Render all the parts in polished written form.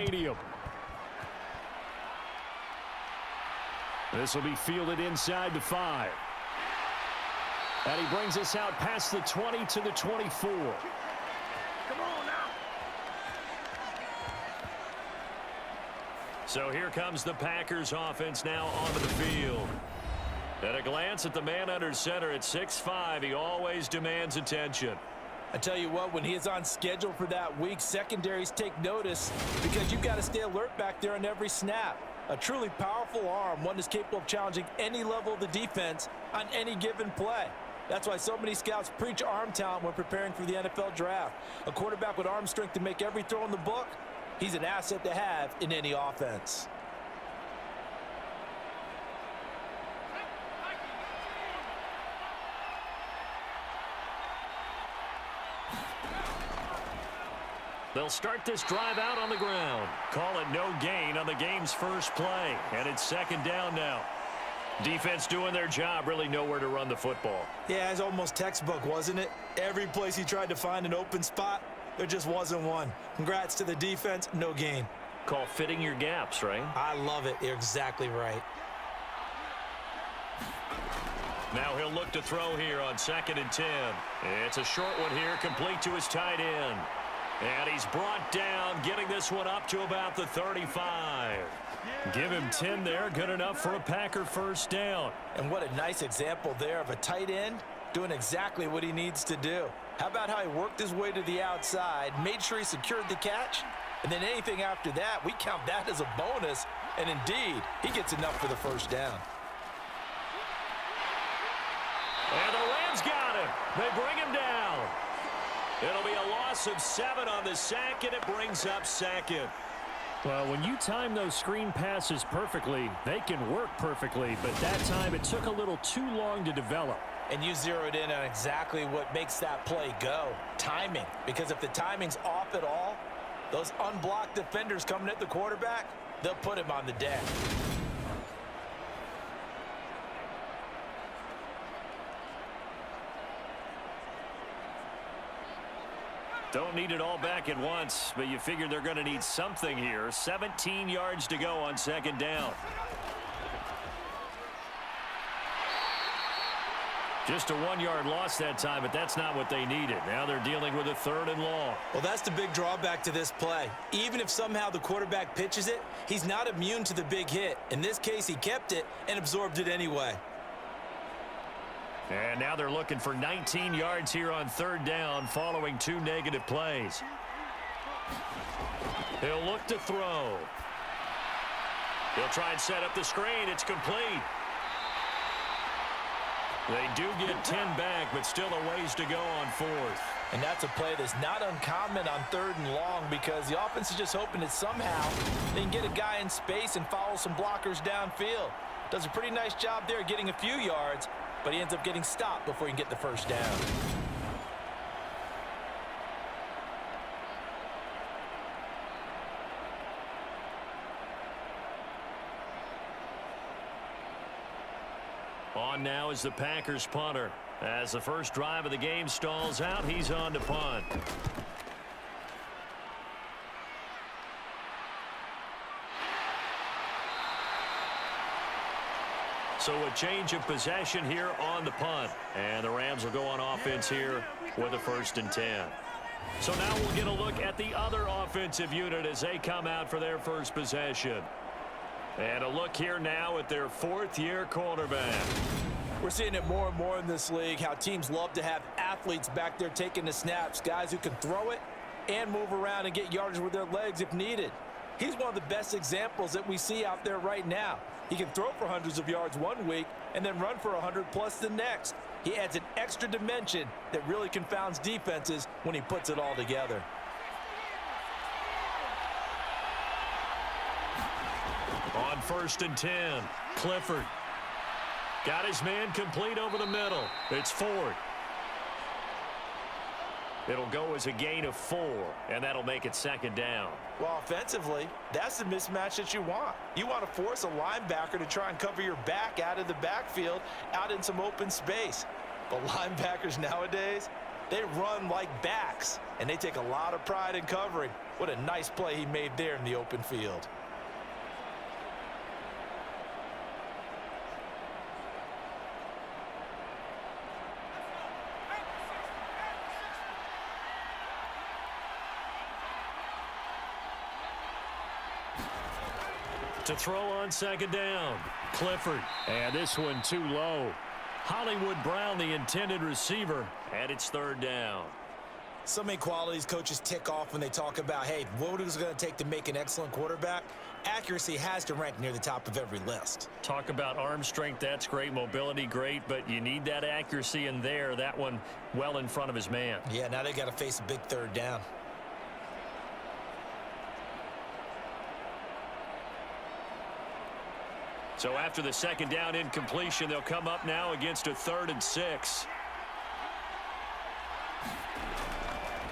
stadium. This will be fielded inside the 5. And he brings us out past the 20 to the 24. Come on now. So here comes the Packers offense now onto the field. At a glance at the man under center at 6'5", he always demands attention. I tell you what, when he is on schedule for that week, secondaries take notice because you've got to stay alert back there on every snap. A truly powerful arm, one that's capable of challenging any level of the defense on any given play. That's why so many scouts preach arm talent when preparing for the NFL draft. A quarterback with arm strength to make every throw in the book, he's an asset to have in any offense. They'll start this drive out on the ground. Call it no gain on the game's first play. And it's second down now. Defense doing their job, really nowhere to run the football. Yeah, it's almost textbook, wasn't it? Every place he tried to find an open spot, there just wasn't one. Congrats to the defense, no gain. Call fitting your gaps, right? I love it. You're exactly right. Now he'll look to throw here on 2nd and 10. It's a short one here, complete to his tight end. And he's brought down, getting this one up to about the 35. Give him 10 there, good enough for a Packer first down. And what a nice example there of a tight end doing exactly what he needs to do. How about how he worked his way to the outside, made sure he secured the catch, and then anything after that, we count that as a bonus. And indeed, he gets enough for the first down. And the Rams got him. They bring him down. It'll be a loss of 7 on the sack, and it brings up 2nd. Well, when you time those screen passes perfectly, they can work perfectly, but that time it took a little too long to develop. And you zeroed in on exactly what makes that play go, timing. Because if the timing's off at all, those unblocked defenders coming at the quarterback, they'll put him on the deck. Don't need it all back at once, but you figure they're going to need something here. 17 yards to go on 2nd down. Just a 1-yard loss that time, but that's not what they needed. Now they're dealing with a 3rd and long. Well, that's the big drawback to this play. Even if somehow the quarterback pitches it, he's not immune to the big hit. In this case, he kept it and absorbed it anyway. And now they're looking for 19 yards here on 3rd down following 2 negative plays. He'll look to throw. He'll try and set up the screen. It's complete. They do get 10 back, but still a ways to go on 4th. And that's a play that's not uncommon on 3rd and long because the offense is just hoping that somehow they can get a guy in space and follow some blockers downfield. Does a pretty nice job there getting a few yards, but he ends up getting stopped before he can get the first down. On now is the Packers punter. As the first drive of the game stalls out, he's on to punt. So a change of possession here on the punt. And the Rams will go on offense here with a 1st and 10. So now we'll get a look at the other offensive unit as they come out for their first possession. And a look here now at their 4th-year quarterback. We're seeing it more and more in this league, how teams love to have athletes back there taking the snaps, guys who can throw it and move around and get yardage with their legs if needed. He's one of the best examples that we see out there right now. He can throw for hundreds of yards one week and then run for 100+ the next. He adds an extra dimension that really confounds defenses when he puts it all together. On 1st and 10, Clifford. Got his man complete over the middle. It's Ford. It'll go as a gain of 4, and that'll make it 2nd down. Well, offensively, that's the mismatch that you want. You want to force a linebacker to try and cover your back out of the backfield, out in some open space. But linebackers nowadays, they run like backs, and they take a lot of pride in covering. What a nice play he made there in the open field. To throw on second down, Clifford. And this one too low. Hollywood Brown, the intended receiver, and it's third down. So many qualities coaches tick off when they talk about, hey, what is it going to take to make an excellent quarterback? Accuracy has to rank near the top of every list. Talk about arm strength, that's great. Mobility, great, but you need that accuracy in there. That one well in front of his man. Yeah, now they got to face a big third down. So after the second down incompletion, they'll come up now against a 3rd and 6.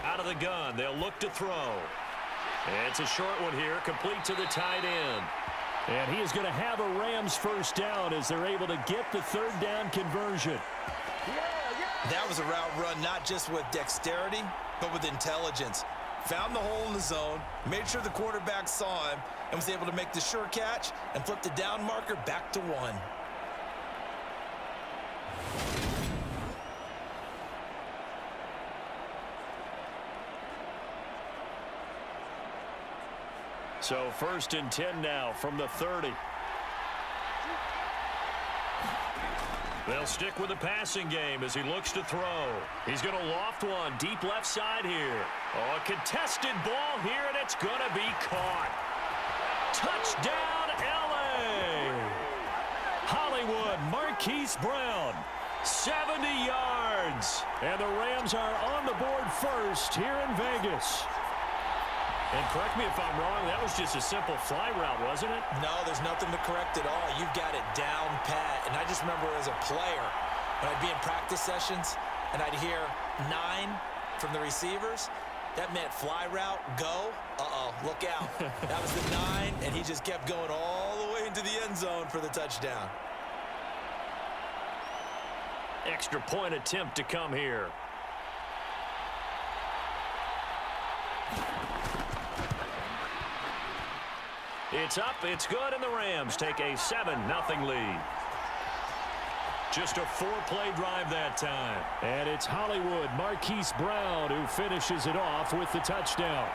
Out of the gun, they'll look to throw. It's a short one here, complete to the tight end. And he is going to have a Rams first down as they're able to get the third down conversion. That was a route run not just with dexterity, but with intelligence. Found the hole in the zone, made sure the quarterback saw him, and was able to make the sure catch and flip the down marker back to 1. So 1st and 10 now from the 30. They'll stick with the passing game as he looks to throw. He's going to loft one deep left side here. Oh, a contested ball here, and it's going to be caught. Touchdown, L.A. Hollywood, Marquise Brown, 70 yards. And the Rams are on the board first here in Vegas. And correct me if I'm wrong, that was just a simple fly route, wasn't it? No, there's nothing to correct at all. You've got it down pat. And I just remember as a player, when I'd be in practice sessions and I'd hear 9 from the receivers, that meant fly route, go. Uh-oh, look out. That was the 9, and he just kept going all the way into the end zone for the touchdown. Extra point attempt to come here. It's up, it's good, and the Rams take a 7-0 lead. Just a 4-play drive that time. And it's Hollywood, Marquise Brown, who finishes it off with the touchdown.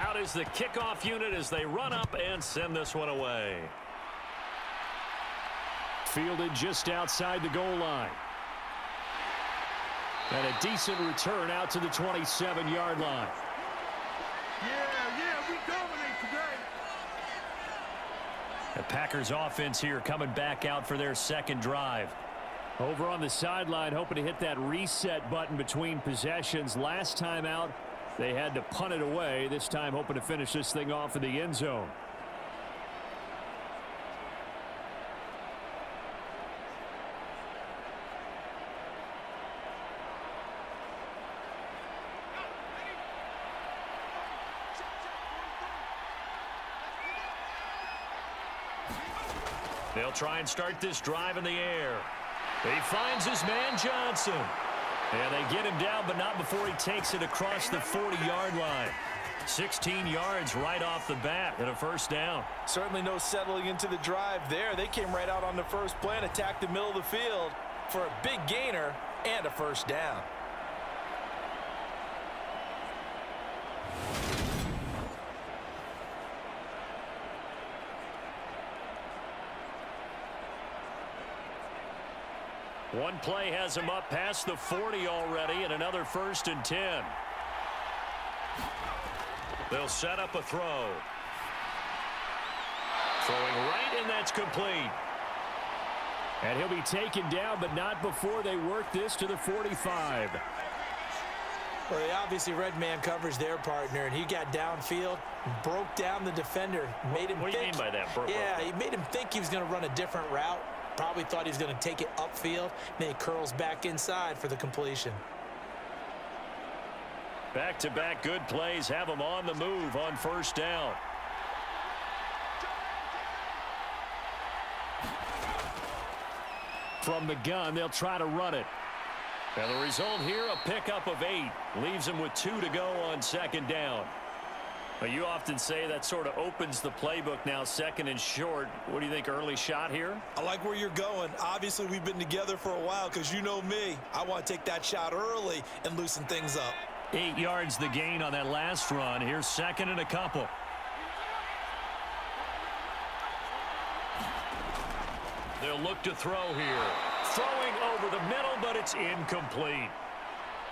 Out is the kickoff unit as they run up and send this one away. Fielded just outside the goal line. And a decent return out to the 27-yard line. Yeah, we dominate today. The Packers offense here coming back out for their second drive. Over on the sideline, hoping to hit that reset button between possessions. Last time out, they had to punt it away. This time hoping to finish this thing off in the end zone. They'll try and start this drive in the air. He finds his man Johnson. And they get him down, but not before he takes it across the 40-yard line. 16 yards right off the bat and a first down. Certainly no settling into the drive there. They came right out on the first play and attacked the middle of the field for a big gainer and a first down. One play has him up past the 40 already, and another 1st and 10. They'll set up a throw. Throwing right, and that's complete. And he'll be taken down, but not before they work this to the 45. Well, they obviously read man coverage their partner, and he got downfield, broke down the defender, made him What do you mean by that? Yeah, he made him think he was going to run a different route. Probably thought he was going to take it upfield, and then he curls back inside for the completion. Back-to-back good plays have him on the move on first down. From the gun, they'll try to run it. And the result here, a pickup of 8. Leaves him with 2 to go on second down. But you often say that sort of opens the playbook now, second and short. What do you think, early shot here? I like where you're going. Obviously, we've been together for a while because you know me. I want to take that shot early and loosen things up. 8 yards the gain on that last run. Here's second and a couple. They'll look to throw here. Throwing over the middle, but it's incomplete.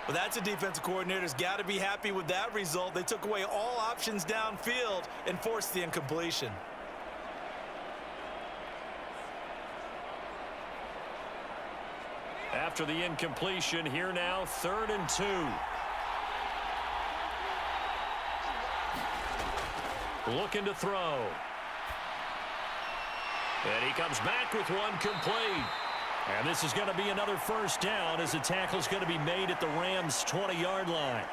Well, that's a defensive coordinator's got to be happy with that result. They took away all options downfield and forced the incompletion. After the incompletion, here now, 3rd and 2. Looking to throw. And he comes back with one complete. And this is going to be another first down as the tackle's going to be made at the Rams' 20-yard line.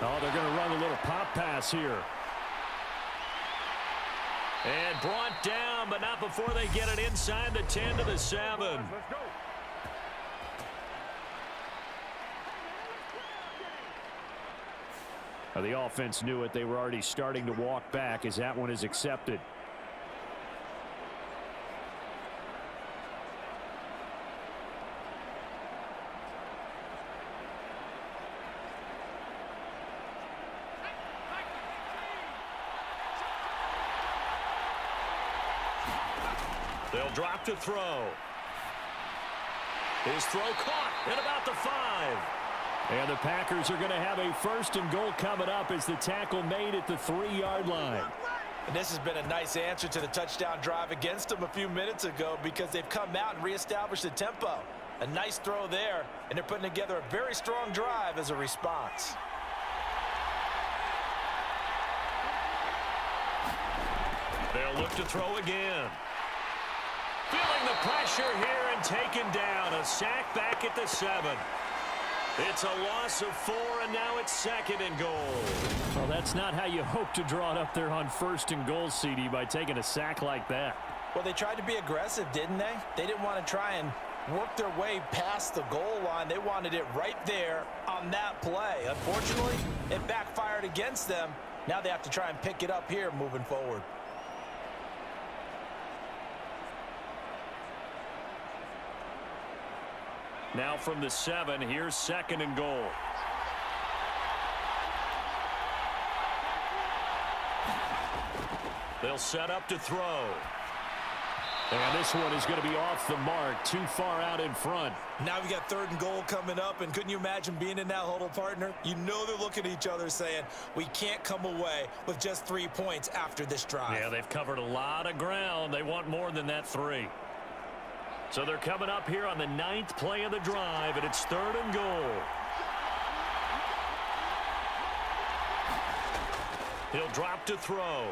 Oh, they're going to run a little pop pass here. And brought down, but not before they get it inside the 10 to the 7. Let's go. The offense knew it. They were already starting to walk back as that one is accepted. They'll drop to throw. His throw caught at about the 5. And the Packers are going to have a 1st and goal coming up as the tackle made at the 3-yard line. And this has been a nice answer to the touchdown drive against them a few minutes ago because they've come out and reestablished the tempo. A nice throw there, and they're putting together a very strong drive as a response. They'll look to throw again. Feeling the pressure here and taken down. A sack back at the 7. It's a loss of 4, and now it's 2nd and goal. Well, that's not how you hope to draw it up there on 1st and goal, CD, by taking a sack like that. Well, they tried to be aggressive, didn't they? They didn't want to try and work their way past the goal line. They wanted it right there on that play. Unfortunately, it backfired against them. Now they have to try and pick it up here moving forward. Now from the 7, here's 2nd and goal. They'll set up to throw. And this one is going to be off the mark, too far out in front. Now we got 3rd and goal coming up, and couldn't you imagine being in that huddle, partner? You know they're looking at each other saying, we can't come away with just 3 points after this drive. Yeah, they've covered a lot of ground. They want more than that 3. So they're coming up here on the 9th play of the drive, and it's 3rd and goal. He'll drop to throw.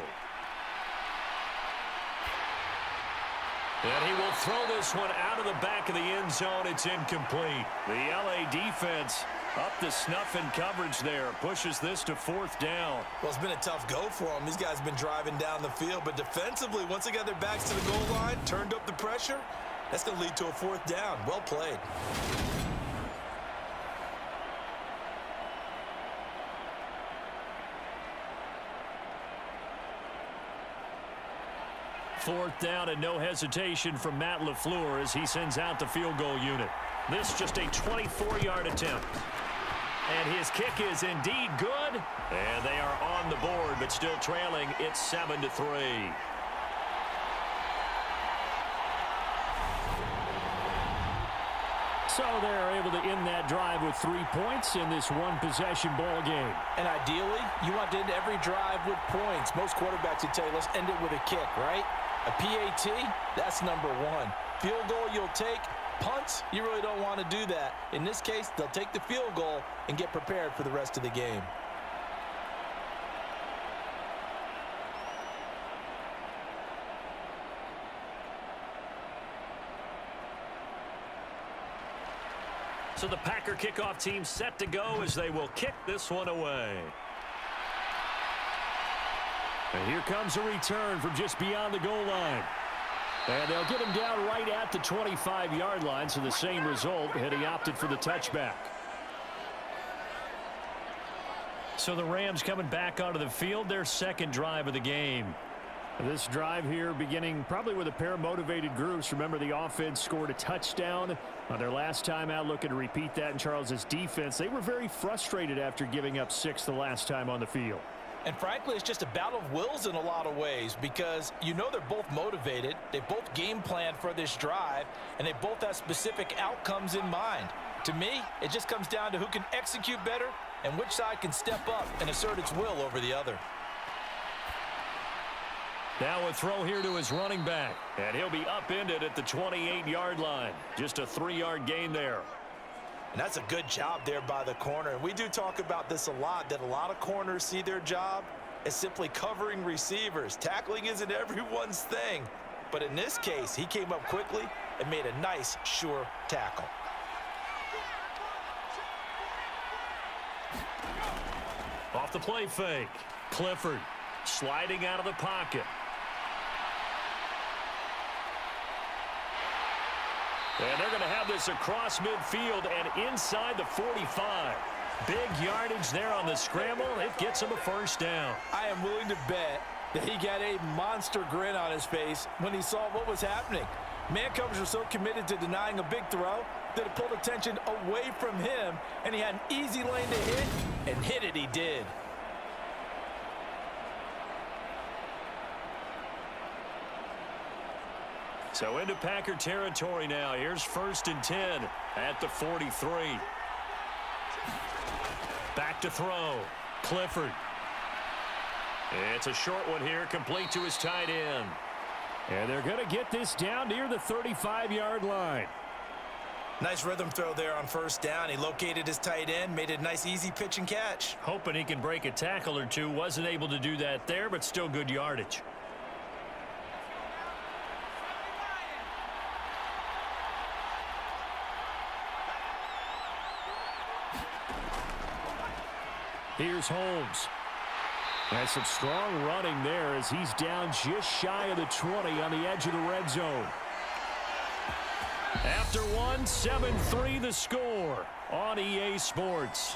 And he will throw this one out of the back of the end zone. It's incomplete. The LA defense up to snuff in coverage there. Pushes this to 4th down. Well, it's been a tough go for them. These guys have been driving down the field, but defensively, once they got their backs to the goal line, turned up the pressure, that's going to lead to a 4th down. Well played. Fourth down and no hesitation from Matt LaFleur as he sends out the field goal unit. This just a 24-yard attempt. And his kick is indeed good. And they are on the board, but still trailing. It's 7-3. So they're able to end that drive with 3 points in this one-possession ball game. And ideally, you want to end every drive with points. Most quarterbacks would tell you, let's end it with a kick, right? A PAT, that's number one. Field goal you'll take. Punts, you really don't want to do that. In this case, they'll take the field goal and get prepared for the rest of the game. So the Packer kickoff team set to go as they will kick this one away. And here comes a return from just beyond the goal line. And they'll get him down right at the 25-yard line, so the same result, and he opted for the touchback. So the Rams coming back onto the field, their second drive of the game. This drive here beginning probably with a pair of motivated groups. Remember, the offense scored a touchdown on their last time out, looking to repeat that in Charles's defense. They were very frustrated after giving up 6 the last time on the field. And frankly, it's just a battle of wills in a lot of ways because you know they're both motivated. They both game plan for this drive, and they both have specific outcomes in mind. To me, it just comes down to who can execute better and which side can step up and assert its will over the other. Now a throw here to his running back, and he'll be upended at the 28-yard line. Just a 3-yard gain there. And that's a good job there by the corner. And we do talk about this a lot, that a lot of corners see their job as simply covering receivers. Tackling isn't everyone's thing. But in this case, he came up quickly and made a nice, sure tackle. Off the play fake. Clifford sliding out of the pocket. And they're going to have this across midfield and inside the 45. Big yardage there on the scramble. It gets him a first down. I am willing to bet that he got a monster grin on his face when he saw what was happening. Man coverage was so committed to denying a big throw that it pulled attention away from him, and he had an easy lane to hit, and hit it he did. So into Packer territory now. Here's 1st and 10 at the 43. Back to throw. Clifford. It's a short one here, complete to his tight end. And they're going to get this down near the 35-yard line. Nice rhythm throw there on 1st down. He located his tight end, made it a nice easy pitch and catch. Hoping he can break a tackle or two. Wasn't able to do that there, but still good yardage. Here's Holmes. And some strong running there as he's down just shy of the 20 on the edge of the red zone. After one, 7-3 the score on EA Sports.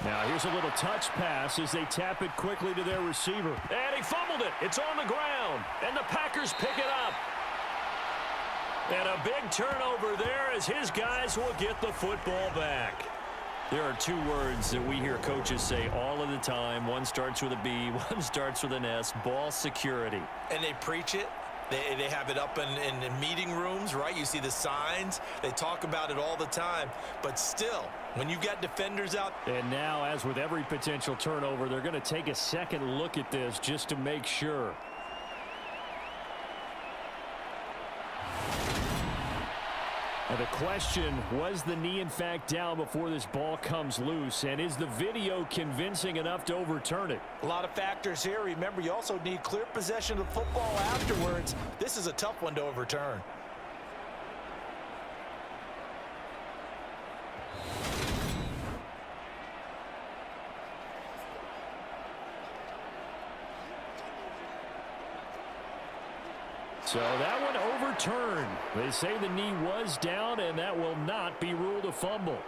Now here's a little touch pass as they tap it quickly to their receiver. And he fumbled it. It's on the ground. And the Packers pick it up. And a big turnover there as his guys will get the football back. There are 2 words that we hear coaches say all of the time. One starts with a B, one starts with an S. Ball security. And they preach it. They have it up in meeting rooms, right? You see the signs. They talk about it all the time. But still, when you've got defenders out. And now, as with every potential turnover, they're going to take a second look at this just to make sure. And the question, was the knee in fact down before this ball comes loose? And is the video convincing enough to overturn it? A lot of factors here. Remember, you also need clear possession of the football afterwards. This is a tough one to overturn. So that one overturned. They say the knee was down, and that will not be ruled a fumble.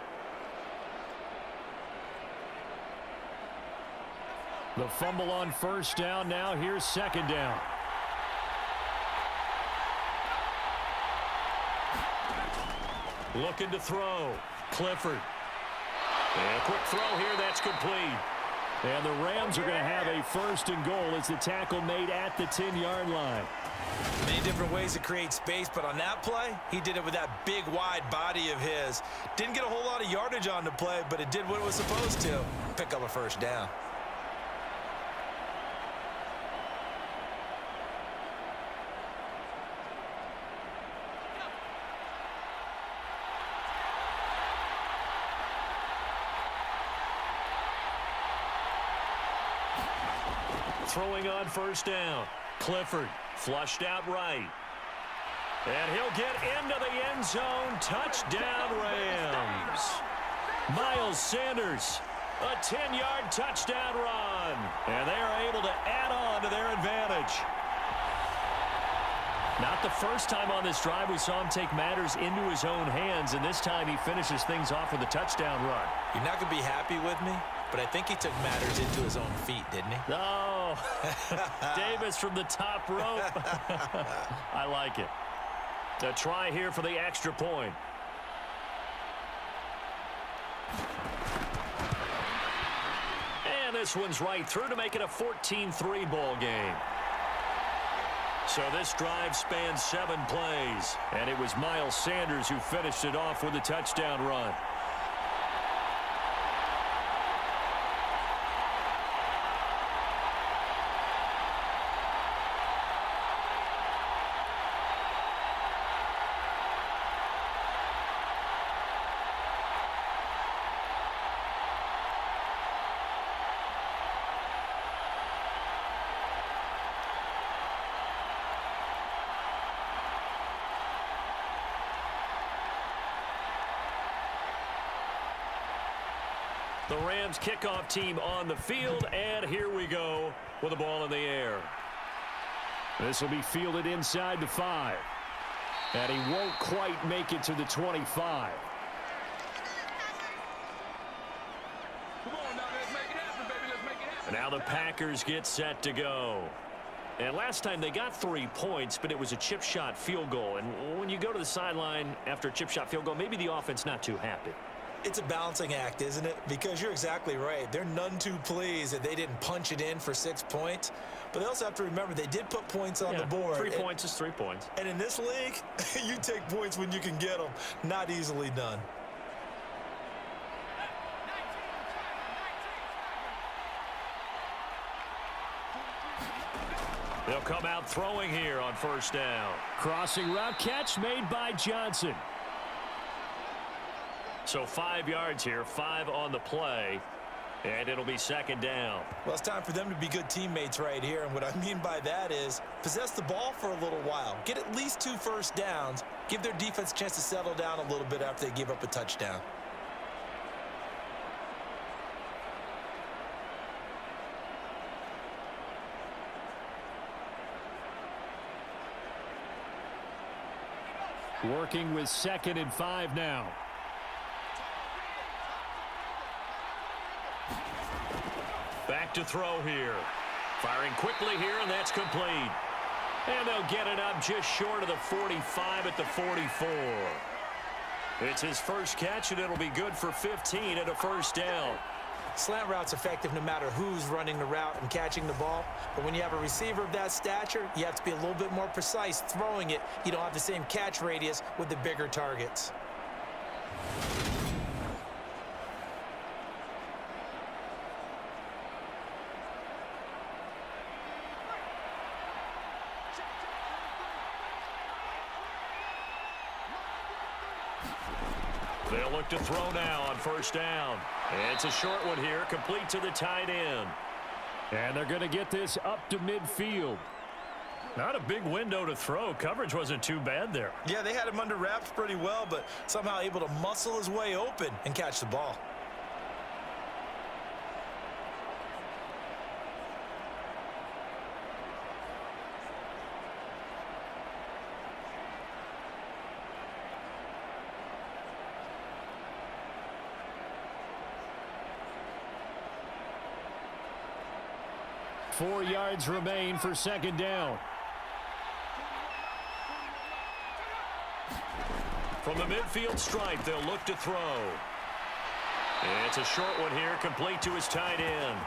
The fumble on first down. Now here's second down. Looking to throw. Clifford. And a quick throw here. That's complete. And the Rams are going to have a first and goal as the tackle made at the 10-yard line. Many different ways to create space, but on that play, he did it with that big, wide body of his. Didn't get a whole lot of yardage on the play, but it did what it was supposed to. Pick up a first down. Throwing on first down. Clifford flushed out right. And he'll get into the end zone. Touchdown, Rams. Miles Sanders, a 10-yard touchdown run. And they are able to add on to their advantage. Not the first time on this drive we saw him take matters into his own hands, and this time he finishes things off with a touchdown run. You're not going to be happy with me, but I think he took matters into his own feet, didn't he? Oh, Davis from the top rope. I like it. A try here for the extra point. And this one's right through to make it a 14-3 ball game. So this drive spans 7 plays, and it was Miles Sanders who finished it off with a touchdown run. The Rams kickoff team on the field, and here we go with the ball in the air. This will be fielded inside the 5. And he won't quite make it to the 25. Come on now, let's make it happen, baby. Let's make it happen. Now the Packers get set to go. And last time they got 3 points, but it was a chip shot field goal. And when you go to the sideline after a chip shot field goal, maybe the offense not too happy. It's a balancing act, isn't it? Because you're exactly right. They're none too pleased that they didn't punch it in for 6 points. But they also have to remember they did put points on the board. 3 points is 3 points. And in this league, you take points when you can get them. Not easily done. They'll come out throwing here on first down. Crossing route catch made by Johnson. So 5 yards here, 5 on the play, and it'll be second down. Well, it's time for them to be good teammates right here, and what I mean by that is possess the ball for a little while. Get at least 2 first downs. Give their defense a chance to settle down a little bit after they give up a touchdown. Working with 2nd and 5 now. Back to throw here. Firing quickly here, and that's complete. And they'll get it up just short of the 45 at the 44. It's his first catch, and it'll be good for 15 and a first down. Slant route's effective no matter who's running the route and catching the ball. But when you have a receiver of that stature, you have to be a little bit more precise throwing it. You don't have the same catch radius with the bigger targets. They'll look to throw now on first down. It's a short one here, complete to the tight end. And they're going to get this up to midfield. Not a big window to throw. Coverage wasn't too bad there. Yeah, they had him under wraps pretty well, but somehow able to muscle his way open and catch the ball. 4 yards remain for second down. From the midfield stripe, they'll look to throw. It's a short one here, complete to his tight end.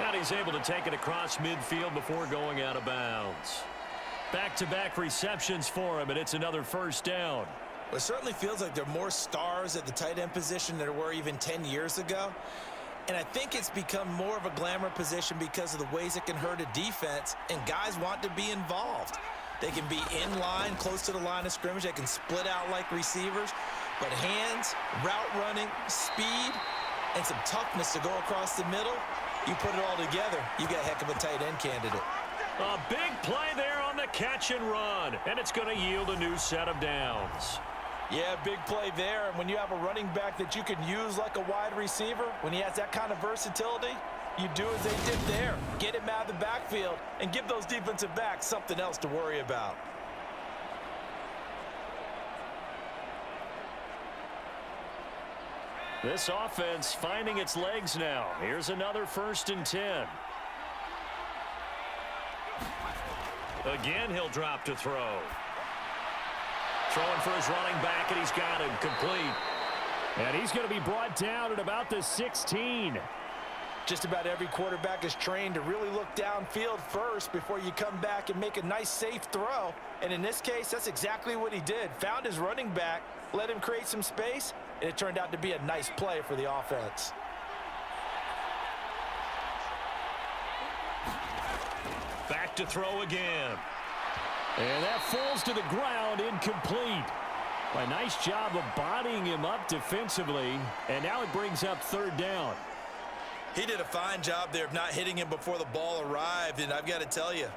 And he's able to take it across midfield before going out of bounds. Back-to-back receptions for him, and it's another first down. Well, it certainly feels like there are more stars at the tight end position than there were even 10 years ago. And I think it's become more of a glamour position because of the ways it can hurt a defense, and guys want to be involved. They can be in line, close to the line of scrimmage. They can split out like receivers. But hands, route running, speed, and some toughness to go across the middle, you put it all together, you got a heck of a tight end candidate. A big play there on the catch and run, and it's going to yield a new set of downs. Yeah, big play there. And when you have a running back that you can use like a wide receiver, when he has that kind of versatility, you do as they did there. Get him out of the backfield and give those defensive backs something else to worry about. This offense finding its legs now. Here's another 1st and 10. Again, he'll drop to throw. Throwing for his running back, and he's got him complete. And he's going to be brought down at about the 16. Just about every quarterback is trained to really look downfield first before you come back and make a nice, safe throw. And in this case, that's exactly what he did. Found his running back, let him create some space, and it turned out to be a nice play for the offense. Back to throw again. And that falls to the ground, incomplete. A nice job of bodying him up defensively, and now it brings up 3rd down. He did a fine job there of not hitting him before the ball arrived, and I've got to tell you,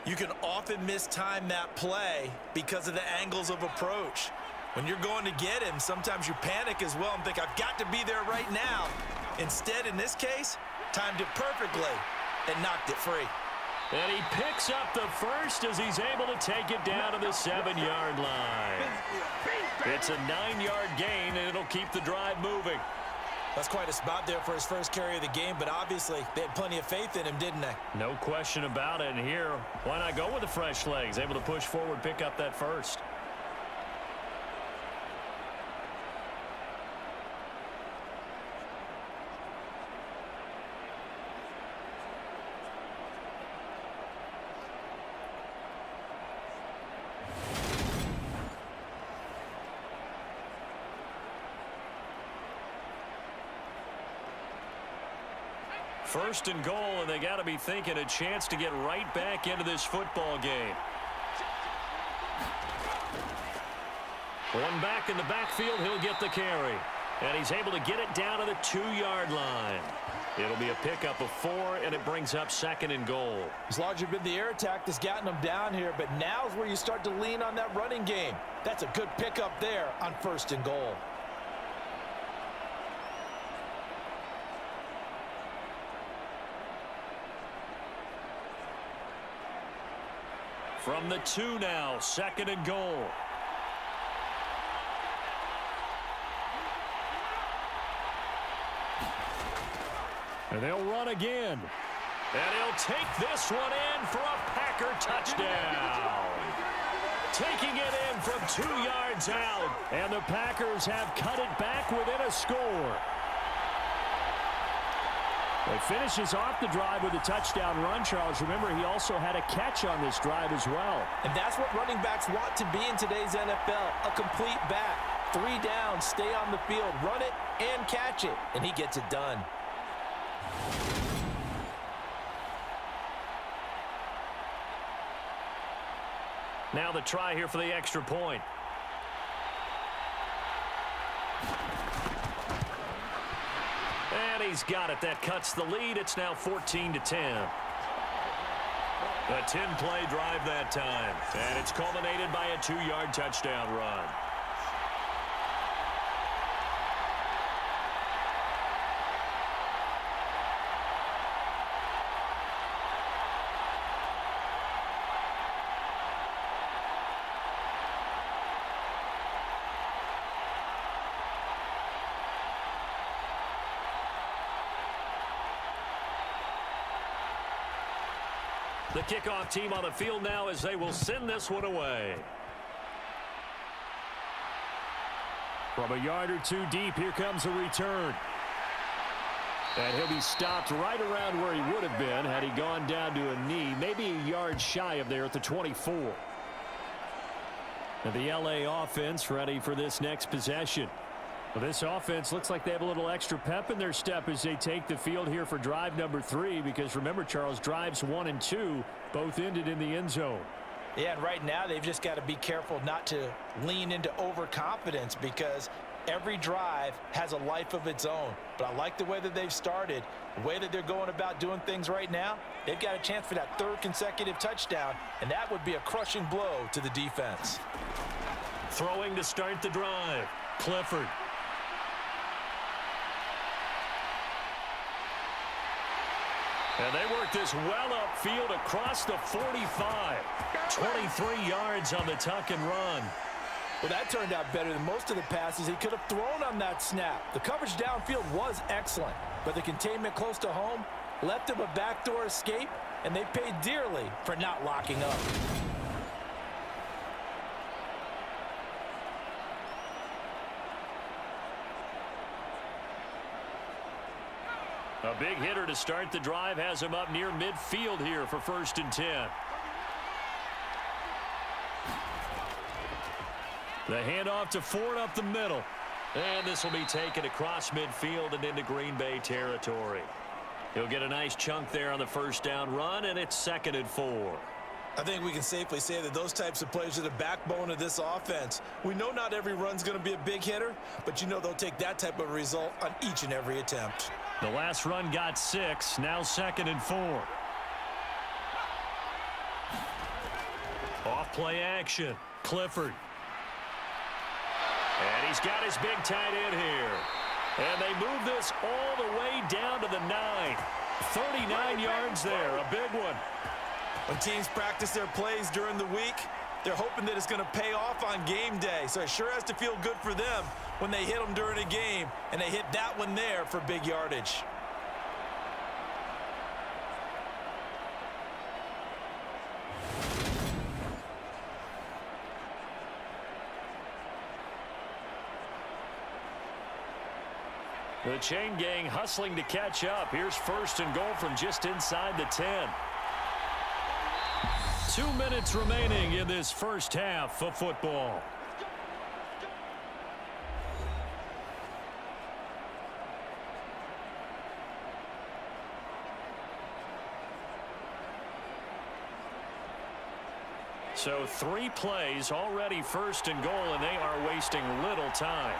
you can often mistime that play because of the angles of approach. When you're going to get him, sometimes you panic as well and think, I've got to be there right now. Instead, in this case, timed it perfectly and knocked it free. And he picks up the first as he's able to take it down to the 7-yard line. It's a 9-yard gain, and it'll keep the drive moving. That's quite a spot there for his first carry of the game, but obviously they had plenty of faith in him, didn't they? No question about it. And here, why not go with the fresh legs? Able to push forward, pick up that first. First and goal, and they got to be thinking a chance to get right back into this football game. One back in the backfield, he'll get the carry. And he's able to get it down to the 2-yard line. It'll be a pickup of 4, and it brings up 2nd and goal. It's largely been the air attack that's gotten them down here, but now's where you start to lean on that running game. That's a good pickup there on 1st and goal. From the 2 now, 2nd and goal. And they'll run again. And he'll take this one in for a Packer touchdown. Taking it in from 2 yards out. And the Packers have cut it back within a score. He finishes off the drive with a touchdown run, Charles. Remember, he also had a catch on this drive as well. And that's what running backs want to be in today's NFL, a complete back. 3 down, stay on the field, run it, and catch it. And he gets it done. Now the try here for the extra point. And he's got it. That cuts the lead. It's now 14-10. A 10-play drive that time. And it's culminated by a 2-yard touchdown run. The kickoff team on the field now as they will send this one away. From a yard or two deep, here comes a return. And he'll be stopped right around where he would have been had he gone down to a knee, maybe a yard shy of there at the 24. And the LA offense ready for this next possession. Well, this offense looks like they have a little extra pep in their step as they take the field here for drive number 3, because remember, Charles, drives 1 and 2 both ended in the end zone. Yeah, and right now they've just got to be careful not to lean into overconfidence, because every drive has a life of its own. But I like the way that they've started, the way that they're going about doing things right now. They've got a chance for that 3rd consecutive touchdown, and that would be a crushing blow to the defense. Throwing to start the drive, Clifford. And they work this well upfield across the 45. 23 yards on the tuck and run. Well, that turned out better than most of the passes he could have thrown on that snap. The coverage downfield was excellent, but the containment close to home left him a backdoor escape, and they paid dearly for not locking up. A big hitter to start the drive has him up near midfield here for 1st and 10. The handoff to Ford up the middle. And this will be taken across midfield and into Green Bay territory. He'll get a nice chunk there on the 1st down run, and it's 2nd and 4. I think we can safely say that those types of plays are the backbone of this offense. We know not every run's going to be a big hitter, but you know they'll take that type of result on each and every attempt. The last run got 6, now 2nd and 4. Off play action, Clifford. And he's got his big tight end here. And they move this all the way down to the 9. 39 yards there, a big one. When teams practice their plays during the week, they're hoping that it's going to pay off on game day. So it sure has to feel good for them when they hit them during a game, and they hit that one there for big yardage. The chain gang hustling to catch up. Here's 1st and goal from just inside the 10. 2 minutes remaining in this first half of football. So 3 plays already 1st and goal, and they are wasting little time.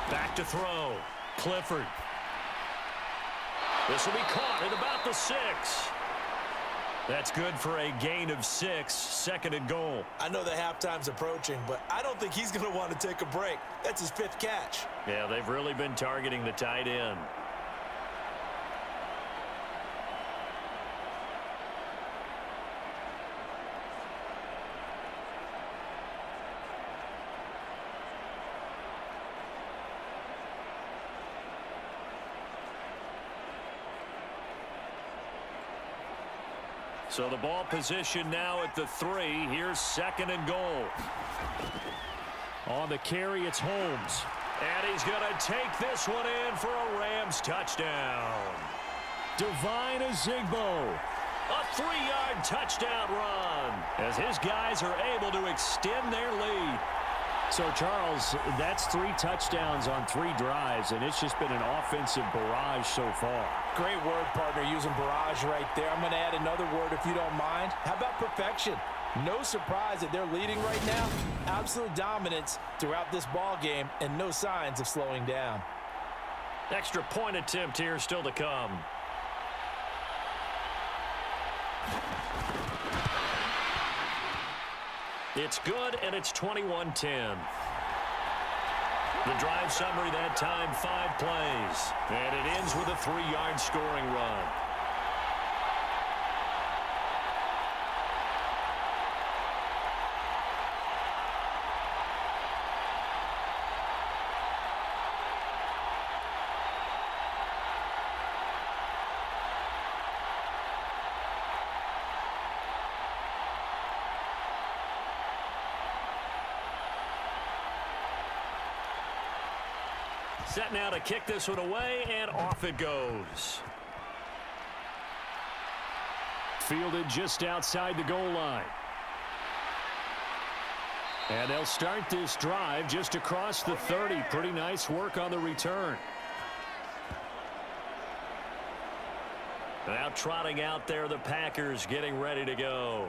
Back to throw. Clifford. This will be caught at about the 6. That's good for a gain of 6, 2nd and goal. I know the halftime's approaching, but I don't think he's going to want to take a break. That's his 5th catch. Yeah, they've really been targeting the tight end. So the ball position now at the 3. Here's 2nd and goal. On the carry, it's Holmes. And he's going to take this one in for a Rams touchdown. Divine Azigbo. A 3-yard touchdown run as his guys are able to extend their lead. So, Charles, that's 3 touchdowns on 3 drives, and it's just been an offensive barrage so far. Great word, partner, using barrage right there. I'm going to add another word if you don't mind. How about perfection? No surprise that they're leading right now. Absolute dominance throughout this ball game and no signs of slowing down. Extra point attempt here still to come. It's good, and it's 21-10. The drive summary that time, 5 plays. And it ends with a 3-yard scoring run. set now to kick this one away, and off it goes. Fielded just outside the goal line. And they'll start this drive just across the 30. Pretty nice work on the return. Now trotting out there, the Packers getting ready to go.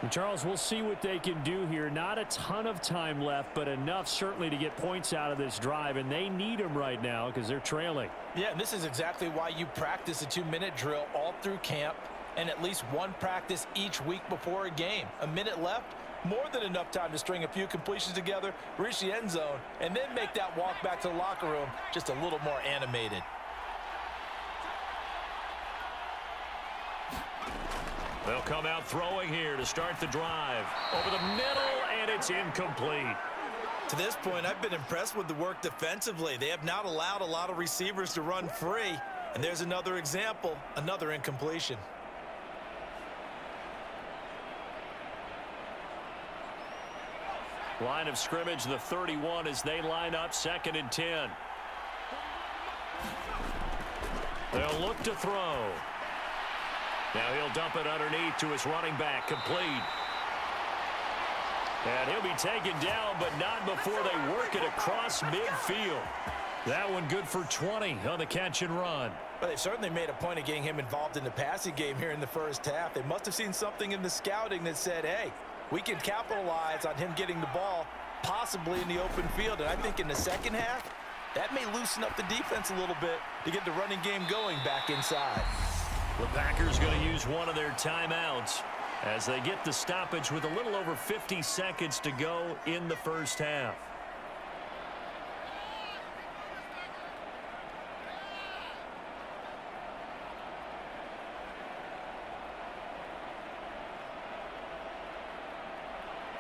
And Charles, we'll see what they can do here. Not a ton of time left, but enough certainly to get points out of this drive, and they need them right now because they're trailing. Yeah, and this is exactly why you practice a 2-minute drill all through camp and at least one practice each week before a game. A minute left, more than enough time to string a few completions together, reach the end zone, and then make that walk back to the locker room just a little more animated. They'll come out throwing here to start the drive. Over the middle, and it's incomplete. To this point, I've been impressed with the work defensively. They have not allowed a lot of receivers to run free. And there's another example, another incompletion. Line of scrimmage, the 31, as they line up 2nd and 10. They'll look to throw. Now he'll dump it underneath to his running back, complete. And he'll be taken down, but not before they work it across midfield. That one good for 20 on the catch and run. Well, they certainly made a point of getting him involved in the passing game here in the first half. They must have seen something in the scouting that said, hey, we can capitalize on him getting the ball, possibly in the open field. And I think in the second half, that may loosen up the defense a little bit to get the running game going back inside. The Packers going to use one of their timeouts as they get the stoppage with a little over 50 seconds to go in the first half.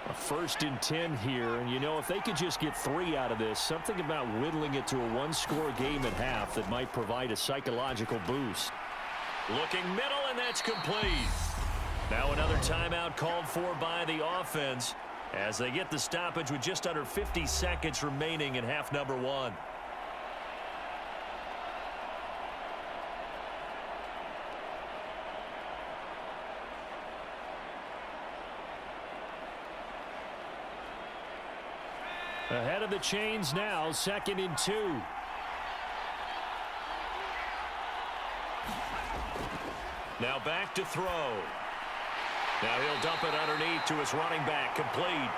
A 1st and 10 here, and you know, if they could just get 3 out of this, something about whittling it to a 1-score game at half that might provide a psychological boost. Looking middle, and that's complete. Now another timeout called for by the offense as they get the stoppage with just under 50 seconds remaining in half number 1. Ahead of the chains now, 2nd and 2. Now back to throw. Now he'll dump it underneath to his running back, complete.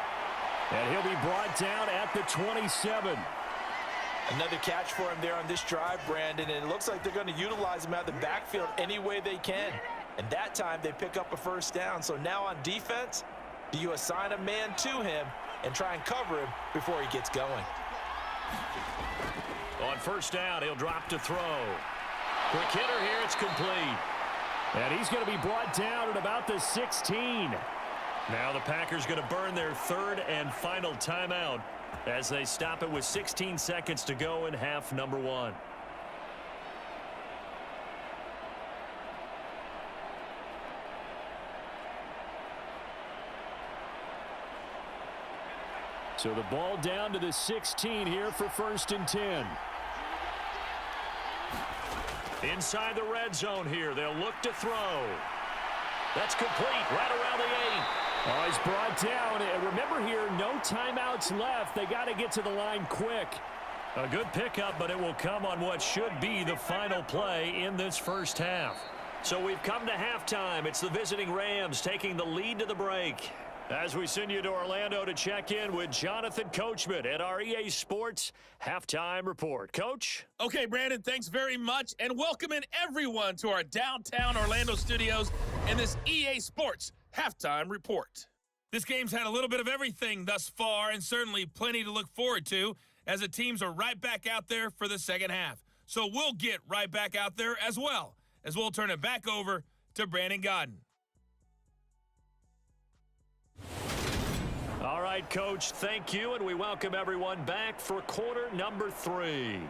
And he'll be brought down at the 27. Another catch for him there on this drive, Brandon, and it looks like they're going to utilize him out of the backfield any way they can. And that time they pick up a first down. So now on defense, do you assign a man to him and try and cover him before he gets going? On first down, he'll drop to throw. Quick hitter here, it's complete. And he's going to be brought down at about the 16. Now the Packers going to burn their 3rd and final timeout as they stop it with 16 seconds to go in half number 1. So the ball down to the 16 here for 1st and 10. Inside the red zone here. They'll look to throw. That's complete right around the 8. Oh, he's brought down. And remember here, no timeouts left. They got to get to the line quick. A good pickup, but it will come on what should be the final play in this first half. So we've come to halftime. It's the visiting Rams taking the lead to the break. As we send you to Orlando to check in with Jonathan Coachman at our EA Sports Halftime Report. Coach? Okay, Brandon, thanks very much, and welcoming everyone to our downtown Orlando studios in this EA Sports Halftime Report. This game's had a little bit of everything thus far, and certainly plenty to look forward to, as the teams are right back out there for the second half. So we'll get right back out there as well, as we'll turn it back over to Brandon Godden. All right, Coach, thank you, and we welcome everyone back for quarter number 3.